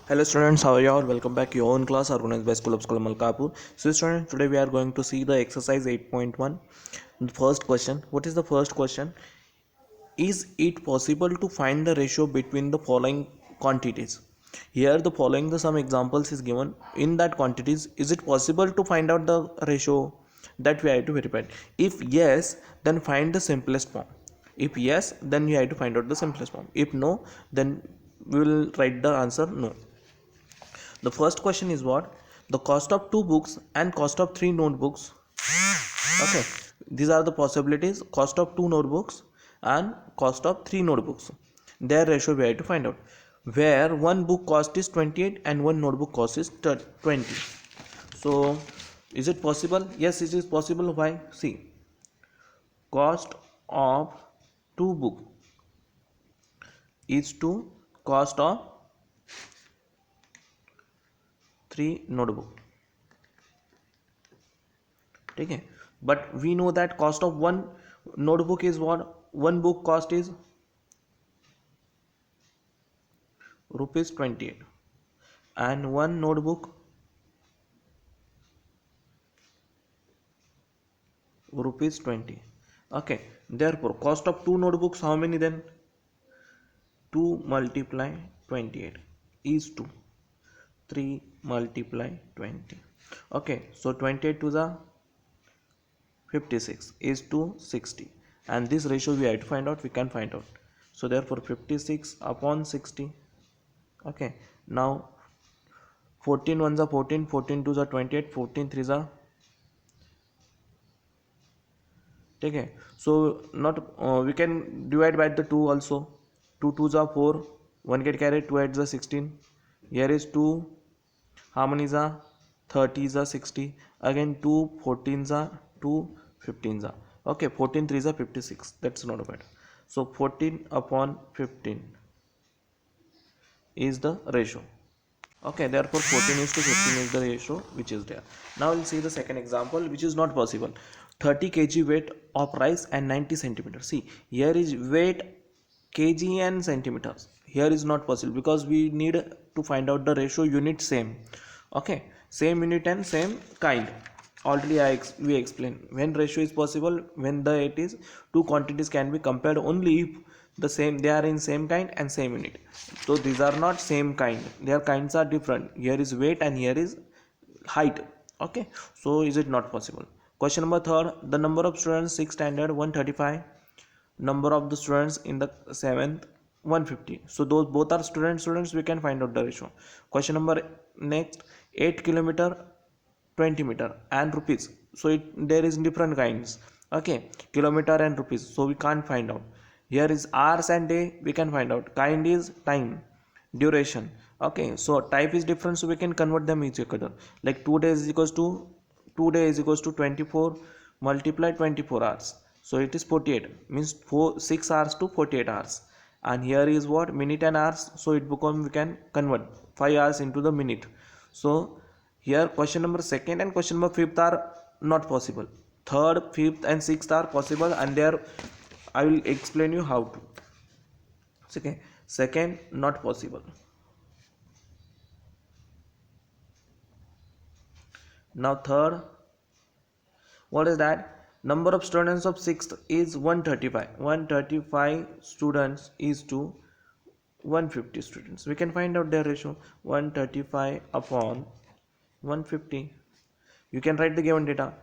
Hello students, how are you all? Welcome back to your own class organized by School of School Malkapur. So students, today we are going to see the exercise 8.1. The first question. What is the first question? Is it possible to find the ratio between the following quantities? Here the following some examples is given. In that quantities, is it possible to find out the ratio? That we have to verify. If yes, then find the simplest form. If yes, then you have to find out the simplest form. If no, then we will write the answer no. The first question is what? The cost of two books and cost of three notebooks. Okay, these are the possibilities: cost of two notebooks and cost of three notebooks. Their ratio we have to find out. Where one book cost is 28 and one notebook cost is 20. So, is it possible? Yes, it is possible. Why? See, cost of two book is to cost of three notebook. ठीक है, but we know that cost of one notebook is what? One book cost is rupees 28 and one notebook rupees 20. Okay, therefore cost of two notebooks how many then? 2 multiply 28 is 2, 3 multiply 20. Okay, so 28 to the 56 is to 60, and this ratio we have to find out. We can find out, so therefore 56 upon 60. Okay, now 14 ones are 14, 14 twos are 28, 14 threes are. Okay, so not we can divide by the 2 also. 2 twos are 4, 1 get carried, 2 8s are 16. Here is 2 harmonies are 30s are 60. Again 2 14s are 2 15s are. Okay, 14 threes are 56. That's not bad. So 14 upon 15 is the ratio. Okay, therefore 14 is to 15 is the ratio which is there. Now we'll see the second example, which is not possible. 30 kg weight of rice and 90 centimeters. See, here is weight kg and centimeters. Here is not possible because we need to find out the ratio unit same. Okay, same unit and same kind. Already we explained when ratio is possible, when the it is two quantities can be compared only if the same, they are in same kind and same unit. So these are not same kind, their kinds are different. Here is weight and here is height. Okay, so is it not possible? Question number third. The number of students 6th standard 135, number of the students in the 7th 150. So those both are students, we can find out the ratio. Question number next. 8 kilometer 20 meter and rupees. So there is different kinds. Okay, kilometer and rupees, so we can't find out. Here is hours and day, we can find out. Kind is time, duration. Okay, so type is different, so we can convert them each other. Like 2 days is equals to 2 days is equals to 24 multiply 24 hours, so it is 48, means 6 hours to 48 hours. And here is what? Minute and hours, so it become, we can convert 5 hours into the minute. So here question number second and question number fifth are not possible. Third, fifth and sixth are possible, and there I will explain you how to. Okay, second not possible. Now third, what is that? Number of students of sixth is 135. 135 students is to 150 students. We can find out their ratio. 135 upon 150. You can write the given data.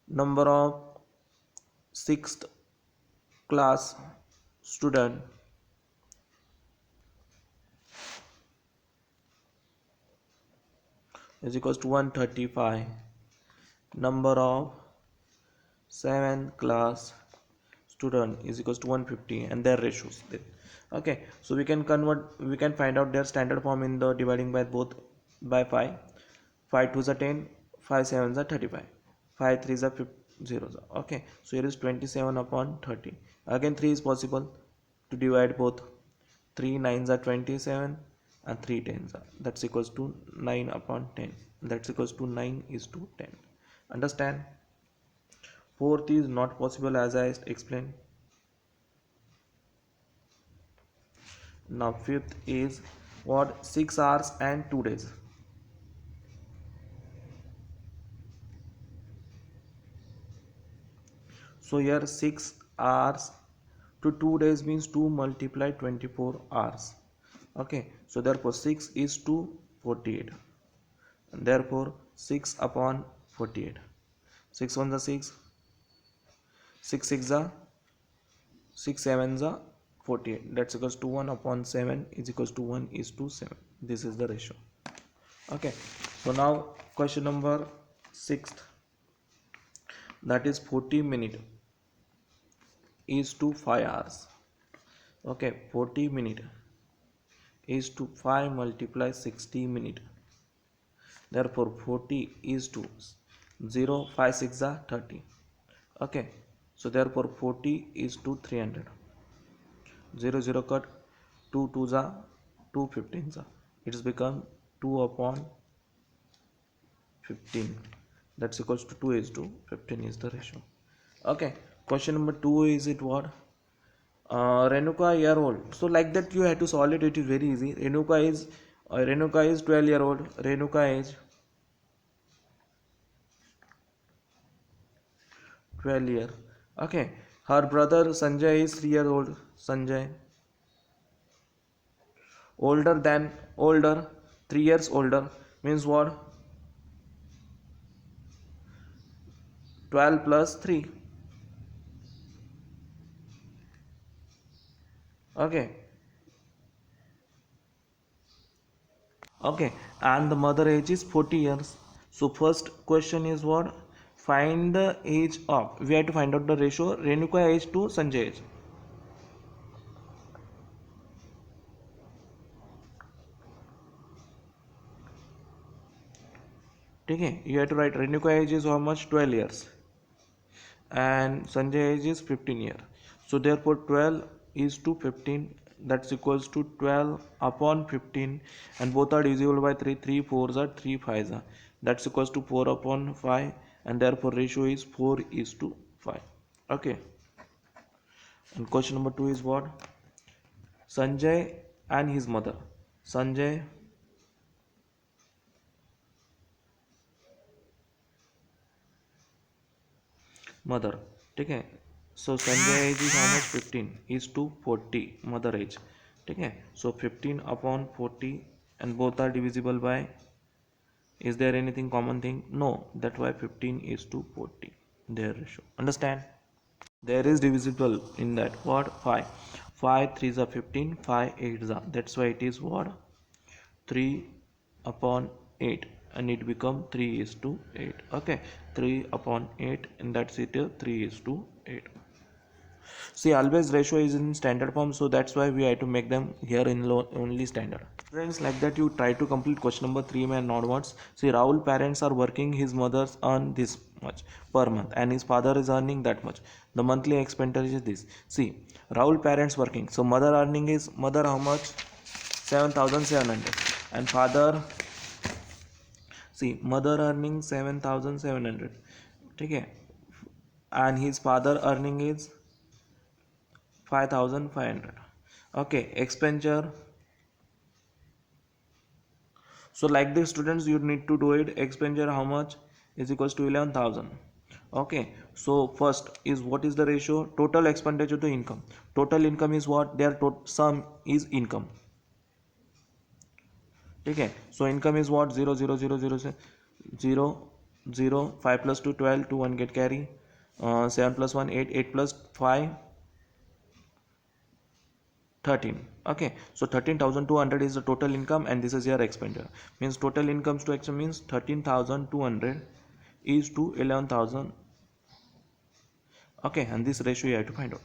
Number of sixth class student is equals to 135. Number of 7th class student is equals to 150, and their ratios. Okay, so we can convert, we can find out their standard form in the dividing by both by 5. 5 2s are 10, 5 7s are 35, 5 3s are 50. Okay, so here is 27 upon 30. Again 3 is possible to divide both. 3 9s are 27 and 3 10s are, that's equals to 9 upon 10, that's equals to 9 is to 10. Understand? Fourth is not possible, as I explained. Now fifth is what 6 hours and 2 days. So here 6 hours to 2 days means 2 multiply 24 hours. Okay, so therefore 6 is to 48, and therefore 6 upon 48, 6 1 is 6, 6 6 is 6 7 is 48, that's equals to 1 upon 7 is equals to 1 is to 7. This is the ratio. Okay, so now question number 6, that is 40 minute is to 5 hours. Okay, 40 minute is to 5 multiply 60 minute, therefore 40 is to 0 5 6 are 30. Okay, so therefore 40 is to 300, 0 0 cut, 2 2 are 2 15 are, it's become 2 upon 15, that's equals to 2 is to 15 is the ratio. Okay, question number 2 is it what, Renuka year old. So like that you have to solve it. It is very easy. Renuka is 12-year-old. Renuka is 12 year. Okay. Her brother Sanjay is 3 years old. Sanjay older 3 years older means what? 12 plus 3. Okay. Okay, and the mother age is 40 years. So first question is what? Find the age of. We have to find out the ratio Renuka age to Sanjay age. Okay, you have to write Renuka age is how much? 12 years. And Sanjay age is 15 years. So therefore 12 is to 15. That's equals to 12 upon 15. And both are divisible by 3. 3 4s are 3 5s are. That's equals to 4 upon 5. And therefore ratio is 4 is to 5. Okay. And question number 2 is what? Sanjay and his mother. Sanjay mother. ठीक है, so Sanjay age is how much? 15 is to 40 mother age. ठीक है, so 15 upon 40 and both are divisible by, is there anything common thing? No, that's why 15 is to 40 their ratio. Understand? There is divisible in that what? 5 5 3s are 15, 5 8s are, that's why it is what? 3 upon 8 and it become 3 is to 8. Okay, 3 upon 8 and that's it, 3 is to 8. See, always ratio is in standard form, so that's why we have to make them here in only standard. Friends, like that you try to complete question number 3 and onwards. See, Rahul parents are working, his mother's earn this much per month and his father is earning that much. The monthly expenditure is this. See, Rahul parents working, so mother earning is, mother how much? 7,700 and father, see mother earning 7,700, okay, and his father earning is 5,500. Okay, expenditure. So like this students, you need to do it. Expenditure how much is equals to 11,000. Okay, so first is what is the ratio? Total expenditure to income. Total income is what? Their sum is income. Okay, so income is what? 0 0 0 0 0 0 5 plus 2 12, 2 1 get carry, 7 plus 1 8, 8 plus 5 13. Okay, so 13,200 is the total income and this is your expenditure. Means total incomes to expenditure means 13,200 is to 11,000. Okay, and this ratio you have to find out.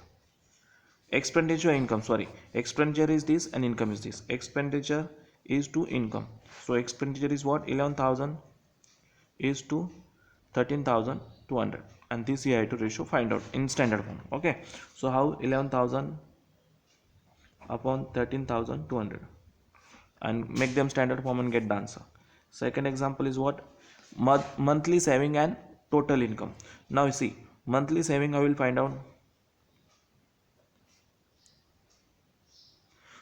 Expenditure income, sorry, expenditure is this and income is this. Expenditure is to income, so expenditure is what? 11,000 is to 13,200 and this you have to ratio find out in standard form. Okay, so how? 11,000 upon 13,200 and make them standard form and get the answer. Second example is what? Monthly saving and total income. Now you see, monthly saving I will find out.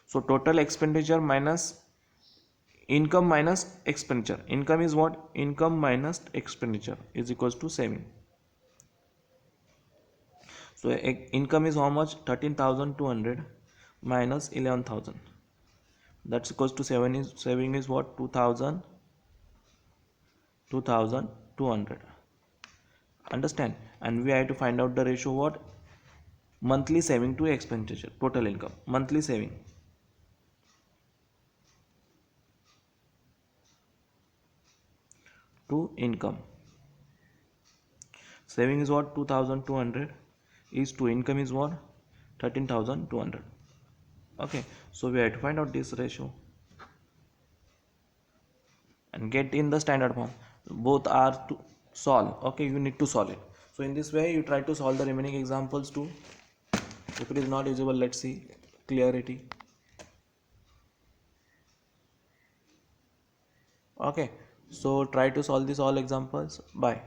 So total expenditure minus income minus expenditure. Income is what? Income minus expenditure is equals to saving. So income is how much? 13,200 minus 11,000. That's equals to saving is what? 2,200. Understand? And we have to find out the ratio what? Monthly saving to expenditure, total income, monthly saving. To income. Saving is what? 2,200 is to income is what? 13,200. Okay, so we have to find out this ratio and get in the standard form. Both are to solve. Okay, you need to solve it. So in this way you try to solve the remaining examples too. If it is not usable, let's see clarity. Okay, so try to solve these all examples. Bye.